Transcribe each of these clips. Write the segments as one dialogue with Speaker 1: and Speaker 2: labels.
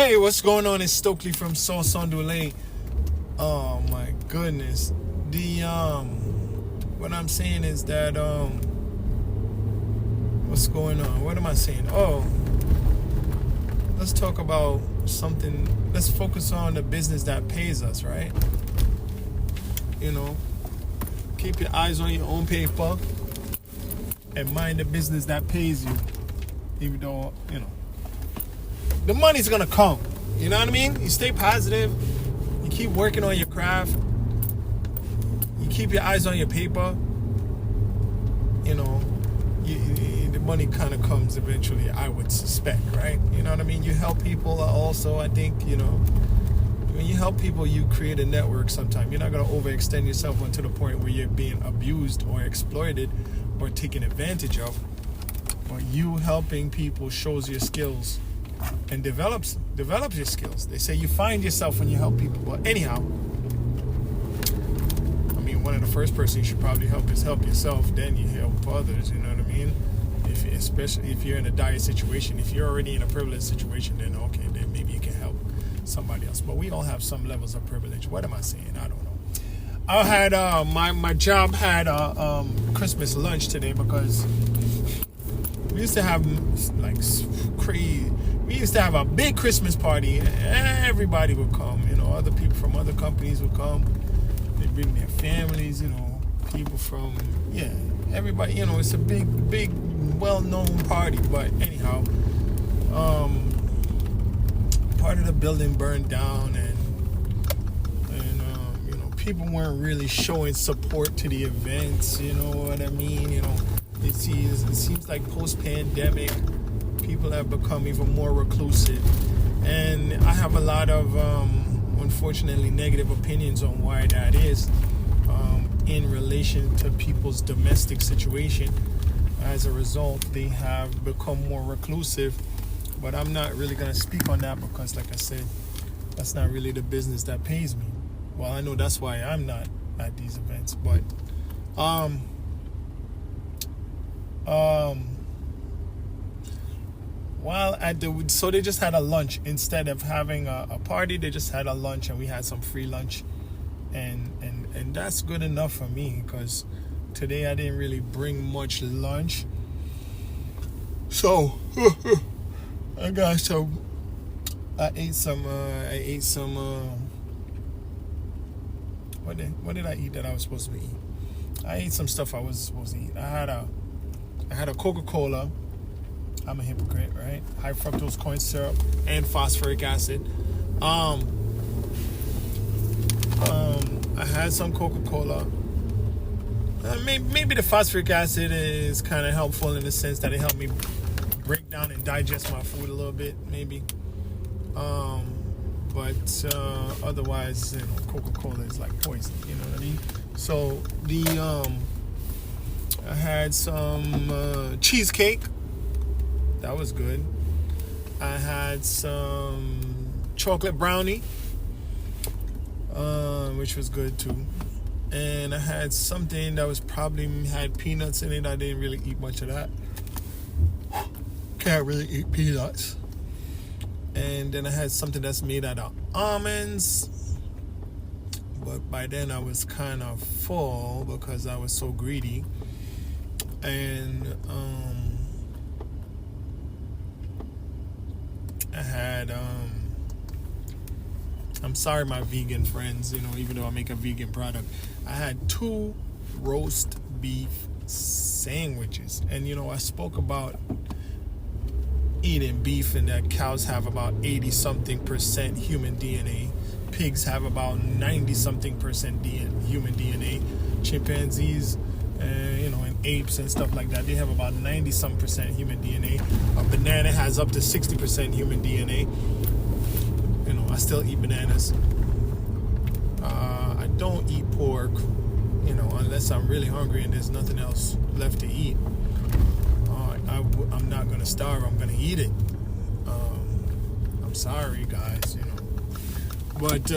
Speaker 1: Hey, what's going on? It's Stokely from Sauce on Dulé. Oh my goodness. What I'm saying is that what's going on? What am I saying? Oh, let's talk about something. Let's focus on the business that pays us, right? You know, keep your eyes on your own paper and mind the business that pays you. Even though, the money's gonna come. You know what I mean? You stay positive. You keep working on your craft. You keep your eyes on your paper. The money kind of comes eventually, I would suspect, right? You know what I mean? You help people also, I think, when you help people, you create a network sometimes. You're not going to overextend yourself to the point where you're being abused or exploited or taken advantage of. But you helping people shows your skills and develops your skills. They say you find yourself when you help people. But anyhow, one of the first person you should probably help is help yourself. Then you help others. You know what I mean? Especially if you're in a dire situation. If you're already in a privileged situation, then okay, then maybe you can help somebody else. But we all have some levels of privilege. What am I saying? I don't know. I had my job had Christmas lunch today because we used to have crazy. We used to have a big Christmas party. Everybody would come. Other people from other companies would come. They bring their families. People from everybody. It's a big, well-known party. But anyhow, part of the building burned down, and people weren't really showing support to the events. You know what I mean? It seems like post-pandemic, people have become even more reclusive, and I have a lot of unfortunately negative opinions on why that is, in relation to people's domestic situation. As a result, they have become more reclusive, but I'm not really going to speak on that because, like I said, that's not really the business that pays me. Well, I know that's why I'm not at these events, but so they just had a lunch instead of having a party. They just had a lunch, and we had some free lunch, and that's good enough for me because today I didn't really bring much lunch. So I ate some. What did I eat that I was supposed to eat? I ate some stuff I was supposed to eat. I had a Coca-Cola. I'm a hypocrite, right? High fructose corn syrup and phosphoric acid. I had some Coca-Cola. Maybe the phosphoric acid is kind of helpful in the sense that it helped me break down and digest my food a little bit, maybe. But otherwise, Coca-Cola is like poison. You know what I mean? So I had some cheesecake. That was good. I had some chocolate brownie, which was good too. And I had something that was probably had peanuts in it. I didn't really eat much of that. Can't really eat peanuts. And then I had something that's made out of almonds. But by then I was kind of full because I was so greedy. And I had I'm sorry my vegan friends, even though I make a vegan product, I had 2 roast beef sandwiches. And I spoke about eating beef and that cows have about 80-something% human DNA. Pigs have about 90-something% human DNA. Chimpanzees, and apes and stuff like that, they have about 90-some% human DNA. A banana has up to 60% human DNA. I still eat bananas. I don't eat pork, unless I'm really hungry and there's nothing else left to eat. I'm not gonna starve. I'm gonna eat it. I'm sorry, guys. But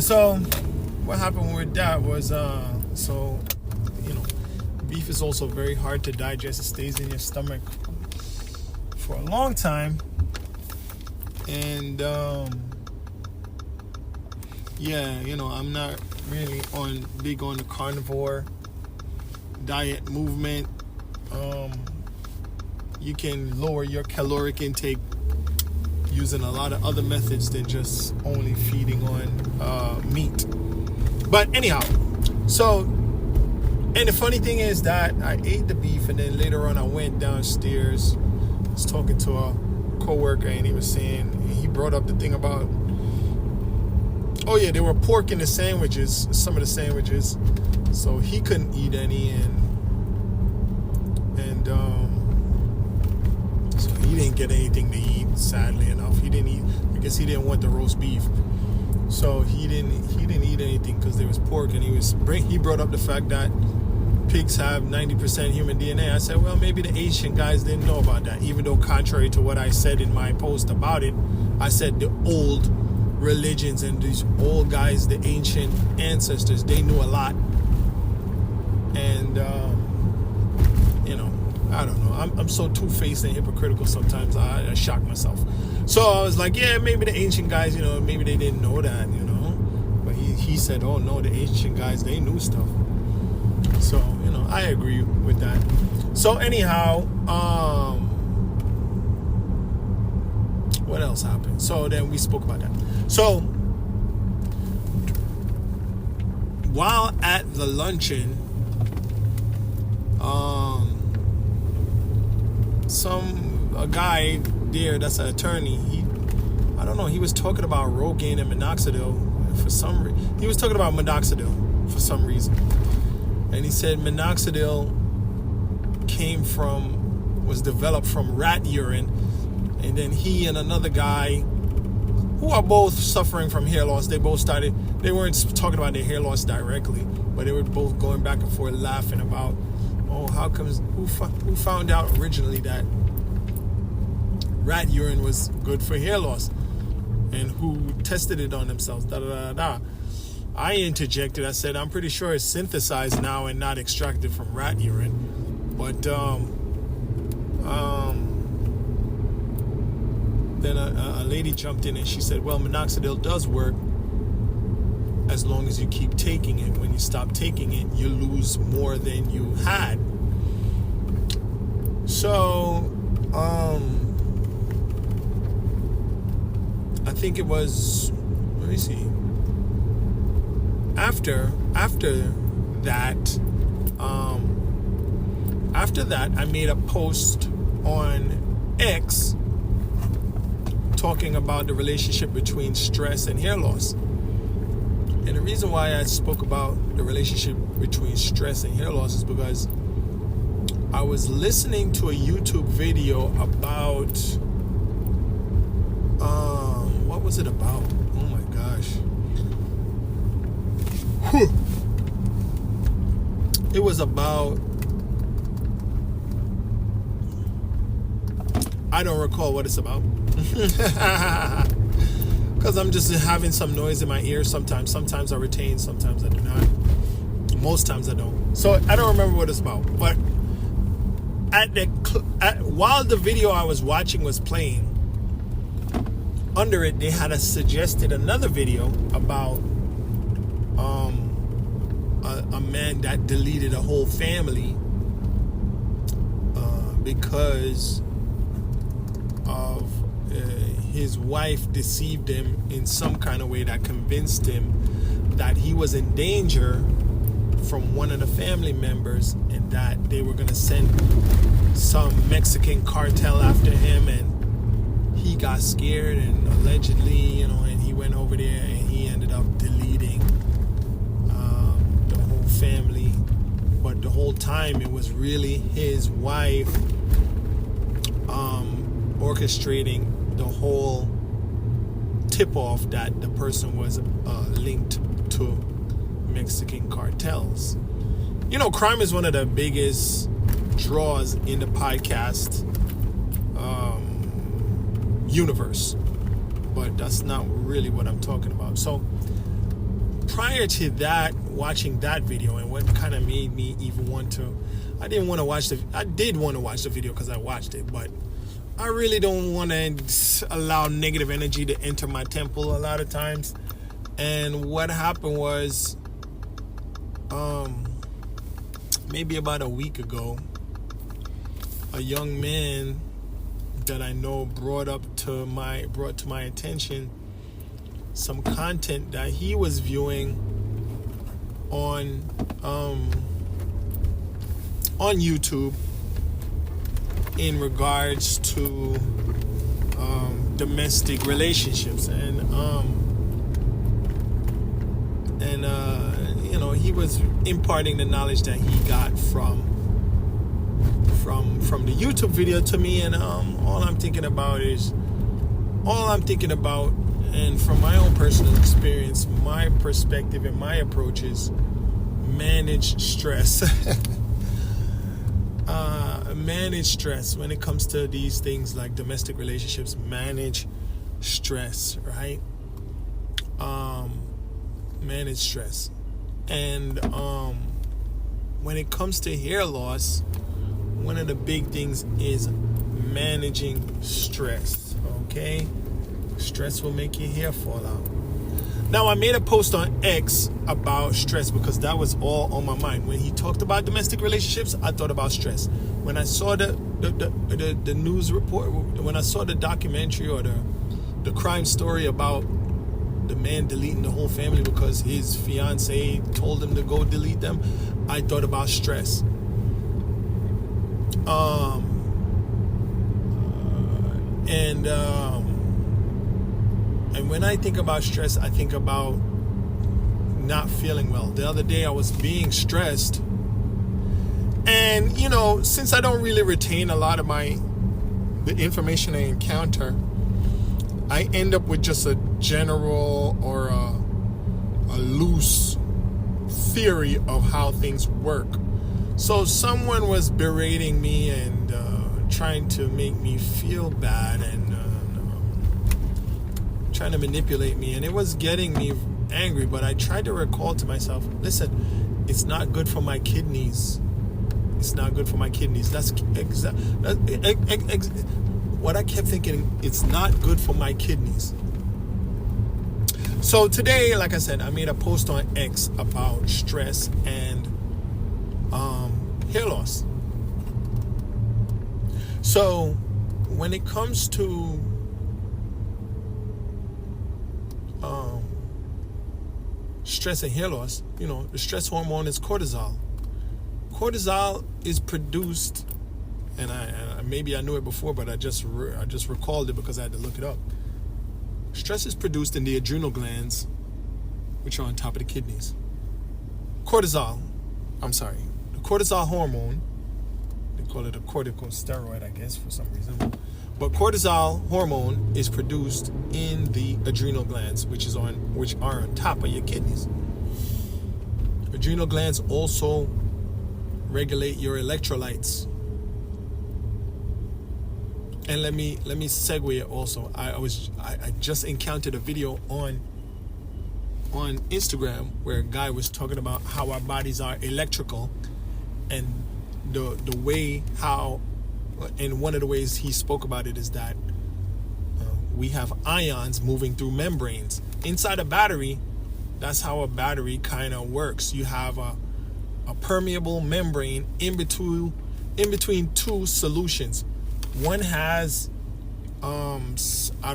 Speaker 1: so what happened with that was beef is also very hard to digest. It stays in your stomach for a long time. And yeah, you know, I'm not really big on the carnivore diet movement. You can lower your caloric intake using a lot of other methods than just only feeding on meat. But anyhow, so, and the funny thing is that I ate the beef, and then later on I went downstairs, was talking to a co-worker, and he was saying, he brought up the thing about, oh yeah, there were pork in the sandwiches, some of the sandwiches, so he couldn't eat any, and so he didn't get anything to eat, sadly enough. He didn't eat, I guess he didn't want the roast beef, so he didn't eat anything because there was pork. And he brought up the fact that pigs have 90% human DNA. I said, well, maybe the ancient guys didn't know about that, even though contrary to what I said in my post about it, I said the old religions and these old guys, the ancient ancestors, they knew a lot. And you know, I don't know, I'm so two-faced and hypocritical sometimes. I shock myself. So I was like, yeah, maybe the ancient guys, you know, maybe they didn't know that, you know. But he said, oh no, the ancient guys, they knew stuff. So, you know, I agree with that. So anyhow, what else happened? So then we spoke about that. So while at the luncheon, a guy there that's an attorney, I don't know, he was talking about Rogaine and minoxidil for some reason. He was talking about minoxidil for some reason. And he said minoxidil was developed from rat urine. And then he and another guy, who are both suffering from hair loss, they weren't talking about their hair loss directly, but they were both going back and forth laughing about, oh, how comes, who found out originally that rat urine was good for hair loss, and who tested it on themselves, I interjected. I said, I'm pretty sure it's synthesized now and not extracted from rat urine. But then a lady jumped in and she said, well, minoxidil does work as long as you keep taking it. When you stop taking it, you lose more than you had. So I think it was, let me see, after that I made a post on X talking about the relationship between stress and hair loss. And the reason why I spoke about the relationship between stress and hair loss is because I was listening to a YouTube video about what was it about? Oh my gosh. It was about, I don't recall what it's about. Because I'm just having some noise in my ear sometimes. Sometimes I retain, sometimes I do not. Most times I don't. So I don't remember what it's about. But while the video I was watching was playing, under it they had suggested another video about a man that deleted a whole family because of his wife deceived him in some kind of way that convinced him that he was in danger from one of the family members and that they were going to send some Mexican cartel after him, and he got scared and allegedly, you know, and he went over there and he ended up deleting the whole family. But the whole time it was really his wife orchestrating the whole tip-off that the person was linked to Mexican cartels. You know, crime is one of the biggest draws in the podcast universe, but that's not really what I'm talking about. So prior to that, watching that video, and what kind of made me even want to, I did want to watch the video because I watched it, but I really don't want to allow negative energy to enter my temple a lot of times. And what happened was, maybe about a week ago, a young man that I know brought to my attention some content that he was viewing on YouTube in regards to domestic relationships, and he was imparting the knowledge that he got from the YouTube video to me, and all I'm thinking about, and from my own personal experience, my perspective and my approach is manage stress. Manage stress when it comes to these things like domestic relationships. Manage stress, right? Manage stress. And when it comes to hair loss, one of the big things is managing stress. Okay? Stress will make your hair fall out. Now, I made a post on X about stress because that was all on my mind. When he talked about domestic relationships, I thought about stress. When I saw the news report, when I saw the documentary or the crime story about the man deleting the whole family because his fiance told him to go delete them, I thought about stress. And when I think about stress, I think about not feeling well. The other day I was being stressed, and since I don't really retain a lot of the information I encounter, I end up with just a general or a loose theory of how things work. So someone was berating me and trying to make me feel bad and trying to manipulate me, and it was getting me angry. But I tried to recall to myself, listen, it's not good for my kidneys. It's not good for my kidneys. That's what I kept thinking. It's not good for my kidneys. So today, like I said, I made a post on X about stress and hair loss. So when it comes to stress and hair loss, the stress hormone is cortisol. Cortisol is produced, and maybe I knew it before, but I just recalled it because I had to look it up. Stress is produced in the adrenal glands, which are on top of the kidneys. The cortisol hormone, they call it a corticosteroid, I guess, for some reason. But cortisol hormone is produced in the adrenal glands, which are on top of your kidneys. Adrenal glands also regulate your electrolytes. And let me segue it also. I just encountered a video on Instagram where a guy was talking about how our bodies are electrical, and the way how. And one of the ways he spoke about it is that we have ions moving through membranes. Inside a battery, that's how a battery kind of works. You have a permeable membrane in between two solutions. One has, I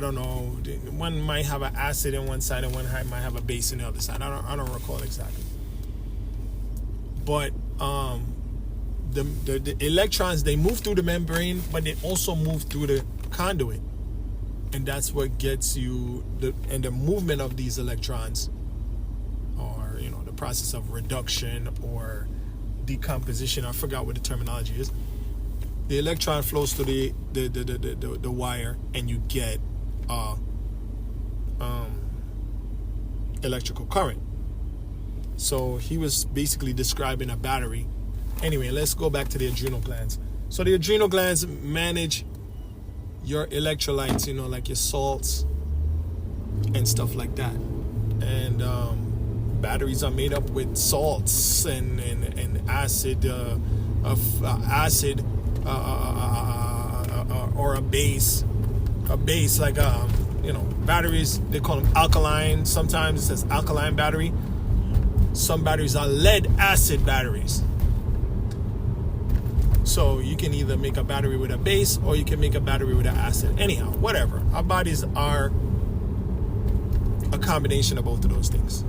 Speaker 1: don't know, one might have an acid on one side and one might have a base on the other side. I don't recall exactly. But the electrons, they move through the membrane, but they also move through the conduit, and that's what gets you the movement of these electrons, or the process of reduction or decomposition. I forgot what the terminology is. The electron flows through the wire, and you get electrical current. So he was basically describing a battery. Anyway, let's go back to the adrenal glands. So the adrenal glands manage your electrolytes, like your salts and stuff like that. And batteries are made up with salts and acid or a base like batteries, they call them alkaline. Sometimes it says alkaline battery. Some batteries are lead acid batteries. So you can either make a battery with a base or you can make a battery with an acid. Anyhow, whatever. Our bodies are a combination of both of those things.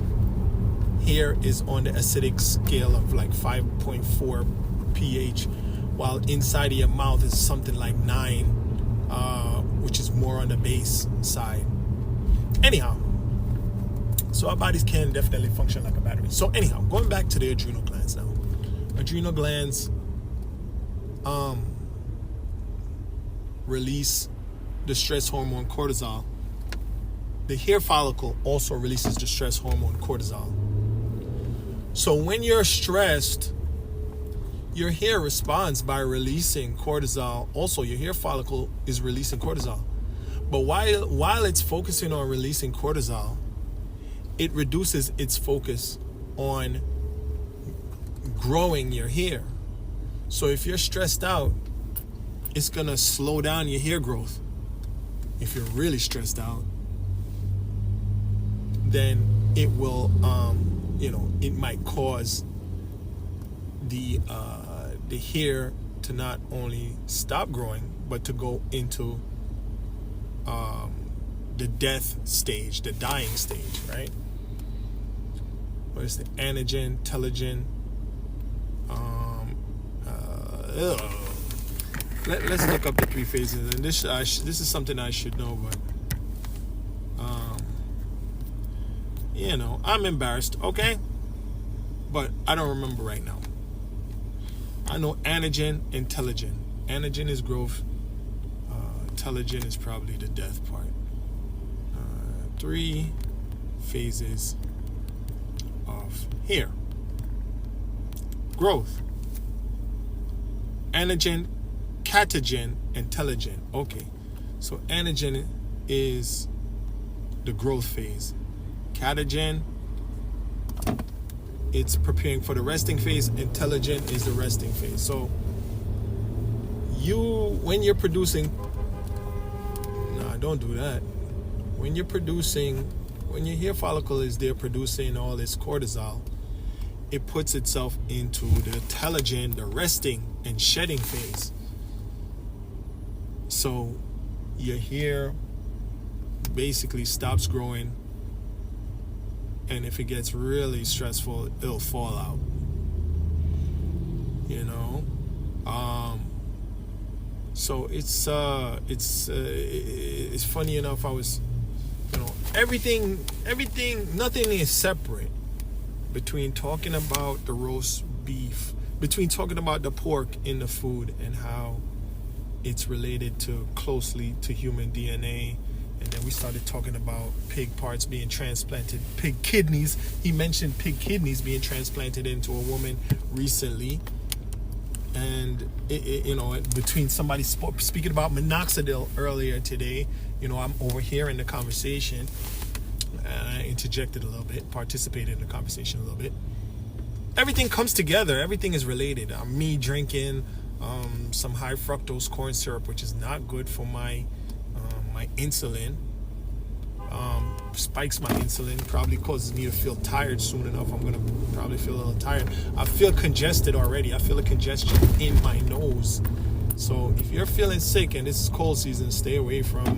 Speaker 1: Hair is on the acidic scale of like 5.4 pH, while inside of your mouth is something like 9, which is more on the base side. Anyhow, so our bodies can definitely function like a battery. So anyhow, going back to the adrenal glands now. Adrenal glands release the stress hormone cortisol. The hair follicle also releases the stress hormone cortisol. So when you're stressed, your hair responds by releasing cortisol. Also, your hair follicle is releasing cortisol. But while it's focusing on releasing cortisol, it reduces its focus on growing your hair. So if you're stressed out, it's going to slow down your hair growth. If you're really stressed out, then it will, it might cause the hair to not only stop growing, but to go into the death stage, the dying stage, right? What is the anagen, telogen? Let's look up the 3 phases. And this is something I should know, but I'm embarrassed, okay? But I don't remember right now. I know anagen and telogen. Anagen is growth. Telogen is probably the death part. 3 phases of hair. Growth. Anagen, catagen, and telogen. Okay. So anagen is the growth phase. Catagen, it's preparing for the resting phase, and telogen is the resting phase. So when you're producing, don't do that. When your hair follicle is there producing all this cortisol, it puts itself into the telogen, the resting and shedding phase. So your hair basically stops growing, and if it gets really stressful, it'll fall out. So it's funny enough. I was, everything, nothing is separate between talking about the roast beef, between talking about the pork in the food and how it's related closely to human DNA. And then we started talking about pig parts being transplanted, pig kidneys. He mentioned pig kidneys being transplanted into a woman recently. And, between somebody speaking about minoxidil earlier today, I'm overhearing the conversation. And I interjected a little bit, participated in the conversation a little bit. Everything comes together. Everything is related. Me drinking some high fructose corn syrup, which is not good for my insulin, spikes my insulin, probably causes me to feel tired soon enough. I'm gonna probably feel a little tired. I feel congested already. I feel a congestion in my nose. So if you're feeling sick and this is cold season, stay away from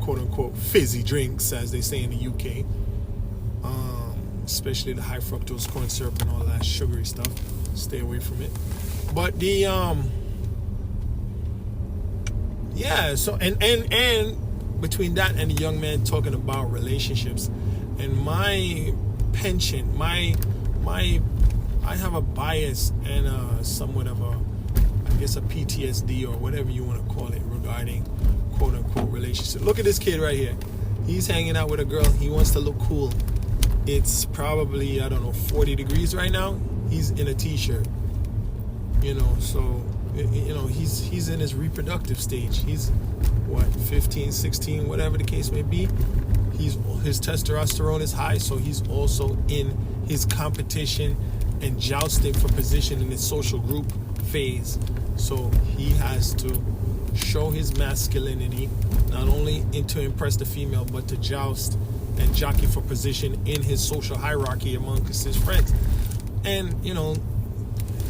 Speaker 1: quote unquote fizzy drinks, as they say in the UK, especially the high fructose corn syrup and all that sugary stuff. Stay away from it. But the so and between that and the young man talking about relationships and my penchant, I have a bias and somewhat of a PTSD or whatever you want to call it regarding quote unquote relationship. Look at this kid right here. He's hanging out with a girl. He wants to look cool. It's probably 40 degrees right now. He's in a t-shirt. So he's in his reproductive stage. He's 15, 16, whatever the case may be. His testosterone is high, so he's also in his competition and jousting for position in his social group phase. So he has to show his masculinity, not only to impress the female, but to joust and jockey for position in his social hierarchy amongst his friends. And,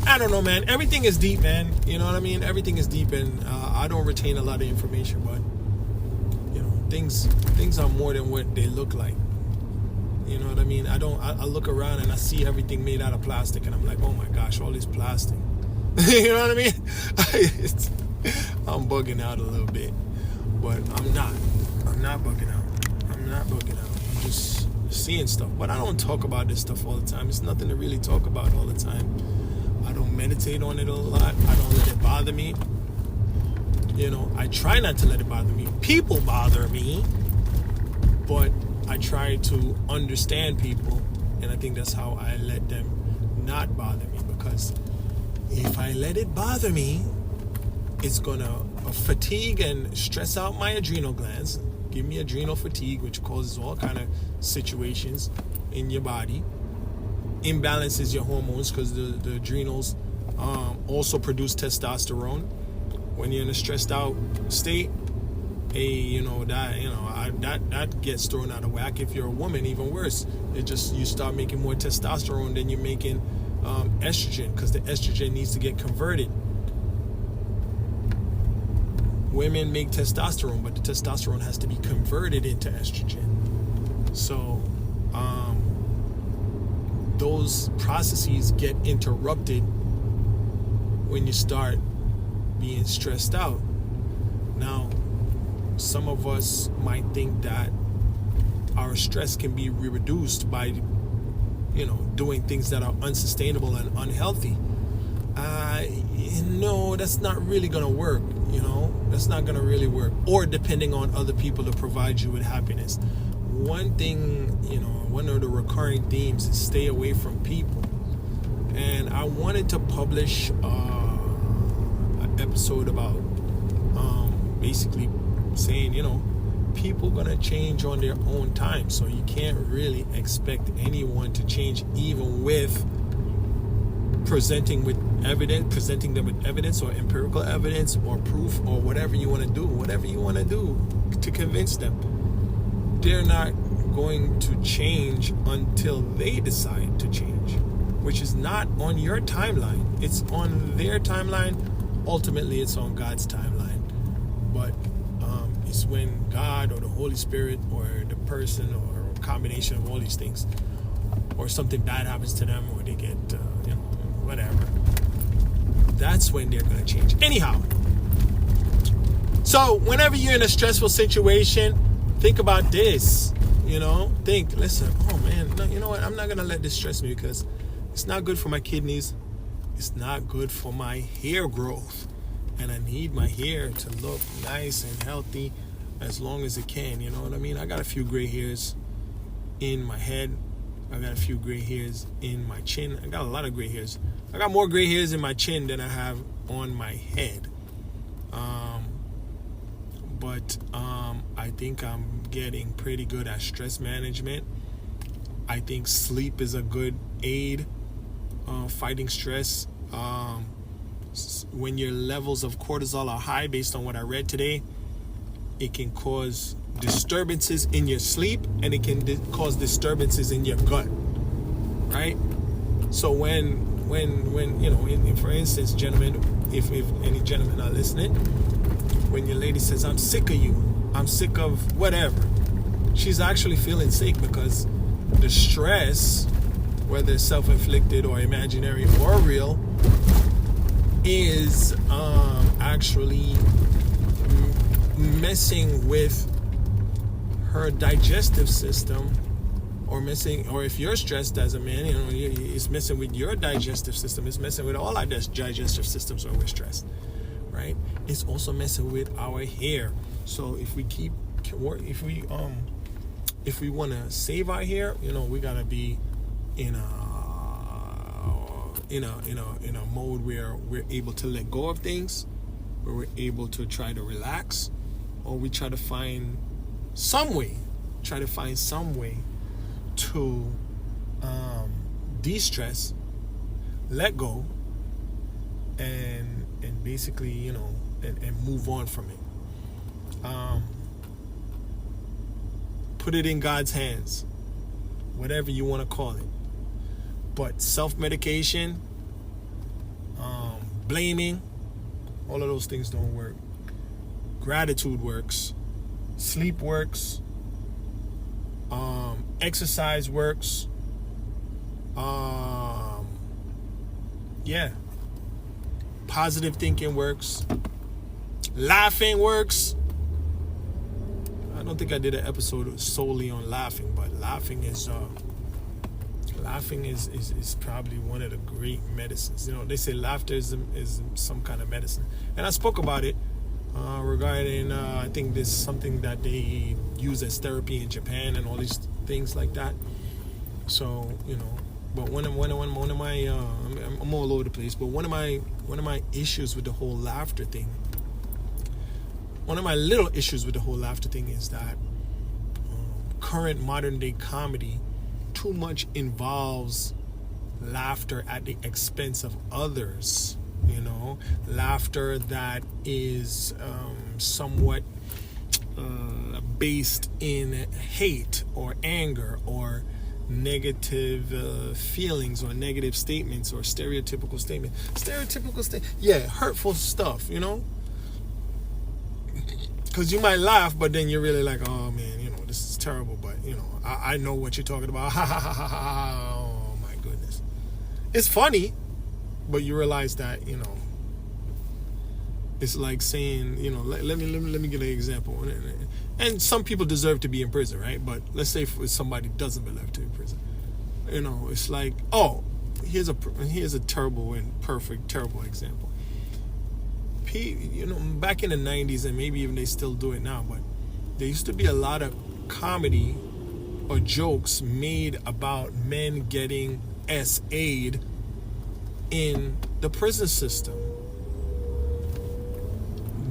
Speaker 1: I don't know, man. Everything is deep, man. You know what I mean? Everything is deep, and I don't retain a lot of information, but, things are more than what they look like. You know what I mean? I look around and I see everything made out of plastic, and I'm like, oh my gosh, all this plastic. You know what I mean? I'm bugging out a little bit, but I'm not bugging out. I'm just seeing stuff, but I don't talk about this stuff all the time. It's nothing to really talk about all the time. I don't meditate on it a lot. I don't let it bother me. I try not to let it bother me. People bother me, but I try to understand people, and I think that's how I let them not bother me, because if I let it bother me, it's gonna fatigue and stress out my adrenal glands, give me adrenal fatigue, which causes all kind of situations in your body, imbalances your hormones, because the adrenals also produce testosterone. When you're in a stressed out state, that gets thrown out of whack. If you're a woman, even worse. You start making more testosterone than you're making estrogen, because the estrogen needs to get converted. Women make testosterone, but the testosterone has to be converted into estrogen. So those processes get interrupted when you start being stressed out. Now, some of us might think that our stress can be reduced by, doing things that are unsustainable and unhealthy. No, that's not really going to work. That's not going to really work. Or depending on other people to provide you with happiness. One thing, one of the recurring themes is stay away from people. And I wanted to publish an episode about basically saying, people gonna change on their own time, so you can't really expect anyone to change, even with presenting them with evidence or empirical evidence or proof or whatever you want to do to convince them. They're not going to change until they decide to change, which is not on your timeline. It's on their timeline. Ultimately, it's on God's timeline. But it's when God or the Holy Spirit or the person or a combination of all these things, or something bad happens to them, or they get, whatever. That's when they're going to change. Anyhow, so whenever you're in a stressful situation, think about this. Listen, oh man, no, you know what? I'm not going to let this stress me, because it's not good for my kidneys. It's not good for my hair growth. And I need my hair to look nice and healthy as long as it can. You know what I mean? I got a few gray hairs in my head. I got a few gray hairs in my chin. I got a lot of gray hairs. I got more gray hairs in my chin than I have on my head. But I think I'm getting pretty good at stress management. I think sleep is a good aid fighting stress. When your levels of cortisol are high, based on what I read today, it can cause disturbances in your sleep, and it can cause disturbances in your gut, right? So when for instance, gentlemen, if any gentlemen are listening, when your lady says, I'm sick of you, I'm sick of whatever, she's actually feeling sick, because the stress, whether it's self-inflicted or imaginary or real, is actually messing with her digestive system, or if you're stressed as a man, it's messing with your digestive system. It's messing with all our digestive systems when we're stressed, right? It's also messing with our hair. So if we want to save our hair, we gotta be in a mode where we're able to let go of things, where we're able to try to relax, or we try to find some way to de-stress, let go, and and basically, you know, and move on from it. Put it in God's hands, whatever you want to call it. But self-medication, blaming, all of those things don't work. Gratitude works. Sleep works. Exercise works. Positive thinking works. Laughing works. I don't think I did an episode solely on laughing, but laughing is probably one of the great medicines. You know, they say laughter is some kind of medicine, and I spoke about it regarding I think there's something that they use as therapy in Japan and all these things like that. So, you know, but one of my I'm all over the place. But one of my issues with the whole laughter thing. One of my little issues with the whole laughter thing is that current modern day comedy too much involves laughter at the expense of others. You know, laughter that is somewhat based in hate or anger or negative feelings or negative statements or stereotypical statements. Hurtful stuff, you know? Because you might laugh, but then you're really like, oh man, you know, this is terrible, but you know, I know what you're talking about. Oh my goodness. It's funny, but you realize that, you know, it's like saying, you know, let me get an example. And some people deserve to be in prison, right? But let's say if somebody doesn't deserve to be in prison, you know, it's like, oh, here's a terrible example. You know, back in the 90s, and maybe even they still do it now, but there used to be a lot of comedy or jokes made about men getting SA'd in the prison system.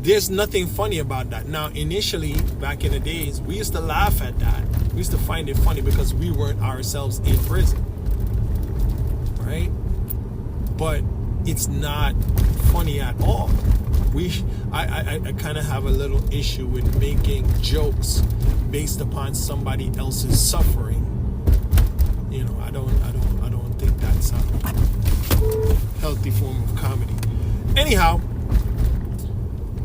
Speaker 1: There's nothing funny about that. Now, initially, back in the days, we used to laugh at that. We used to find it funny because we weren't ourselves in prison, right? But it's not funny at all. I kind of have a little issue with making jokes based upon somebody else's suffering. You know, I don't think that's a healthy form of comedy. Anyhow,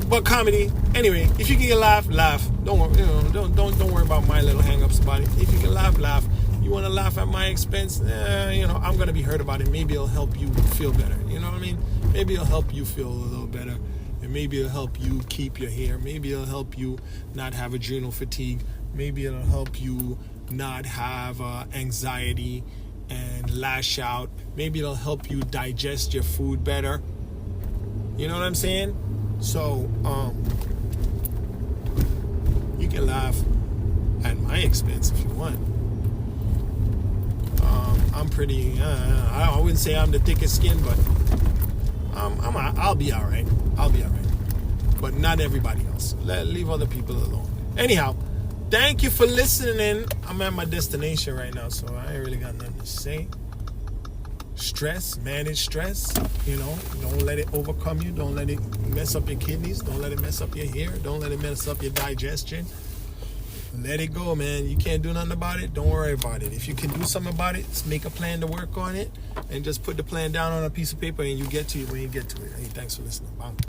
Speaker 1: but comedy. Anyway, if you can laugh. Don't worry. You know, don't worry about my little hang-ups about it. If you can laugh. You want to laugh at my expense? You know, I'm gonna be hurt about it. Maybe it'll help you feel better. You know what I mean? Maybe it'll help you feel a little better. And maybe it'll help you keep your hair. Maybe it'll help you not have adrenal fatigue. Maybe it'll help you not have anxiety and lash out. Maybe it'll help you digest your food better. You know what I'm saying? So, you can laugh at my expense if you want. I'm pretty, I wouldn't say I'm the thickest skin, but I'll be all right. But not everybody else. Leave other people alone. Anyhow, thank you for listening. I'm at my destination right now, so I ain't really got nothing to say. Manage stress. You know, don't let it overcome you. Don't let it mess up your kidneys. Don't let it mess up your hair. Don't let it mess up your digestion. Let it go, man. You can't do nothing about it. Don't worry about it. If you can do something about it, just make a plan to work on it and just put the plan down on a piece of paper and you get to it when you get to it. Hey, thanks for listening. Bye.